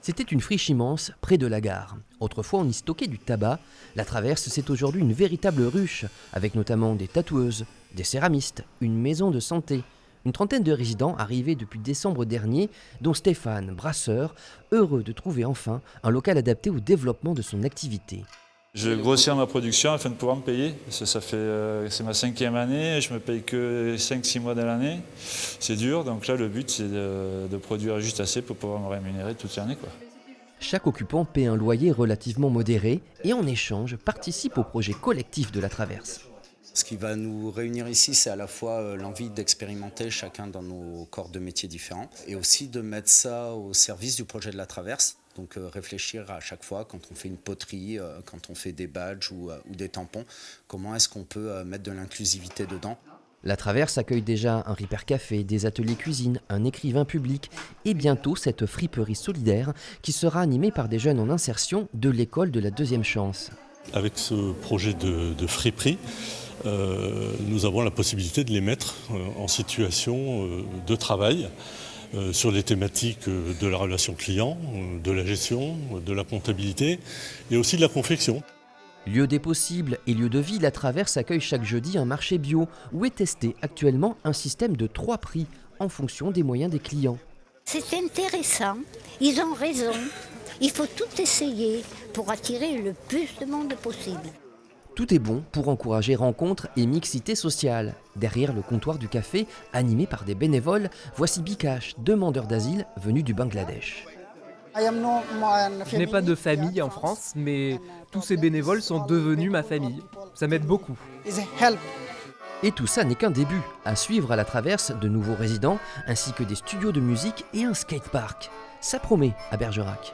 C'était une friche immense près de la gare. Autrefois, on y stockait du tabac. La Traverse, c'est aujourd'hui une véritable ruche, avec notamment des tatoueuses, des céramistes, une maison de santé. Une trentaine de résidents arrivés depuis décembre dernier, dont Stéphane, brasseur, heureux de trouver enfin un local adapté au développement de son activité. Je vais grossir ma production afin de pouvoir me payer. C'est ma 5e année, je me paye que 5-6 mois de l'année. C'est dur, donc là le but c'est de produire juste assez pour pouvoir me rémunérer toute l'année, quoi. Chaque occupant paie un loyer relativement modéré et en échange participe au projet collectif de la Traverse. Ce qui va nous réunir ici, c'est à la fois l'envie d'expérimenter chacun dans nos corps de métiers différents et aussi de mettre ça au service du projet de la Traverse. Donc réfléchir à chaque fois quand on fait une poterie, quand on fait des badges ou des tampons, comment est-ce qu'on peut mettre de l'inclusivité dedans. La Traverse accueille déjà un Repair Café, des ateliers cuisine, un écrivain public et bientôt cette friperie solidaire qui sera animée par des jeunes en insertion de l'école de la deuxième chance. Avec ce projet de friperie, nous avons la possibilité de les mettre en situation de travail sur les thématiques de la relation client, de la gestion, de la comptabilité et aussi de la confection. Lieu des possibles et lieu de vie, la Traverse accueille chaque jeudi un marché bio où est testé actuellement un système de 3 prix en fonction des moyens des clients. C'est intéressant, ils ont raison. Il faut tout essayer pour attirer le plus de monde possible. Tout est bon pour encourager rencontres et mixité sociale. Derrière le comptoir du café, animé par des bénévoles, voici Bikash, demandeur d'asile venu du Bangladesh. Je n'ai pas de famille en France, mais tous ces bénévoles sont devenus ma famille. Ça m'aide beaucoup. Et tout ça n'est qu'un début. À suivre à la Traverse, de nouveaux résidents, ainsi que des studios de musique et un skatepark. Ça promet à Bergerac.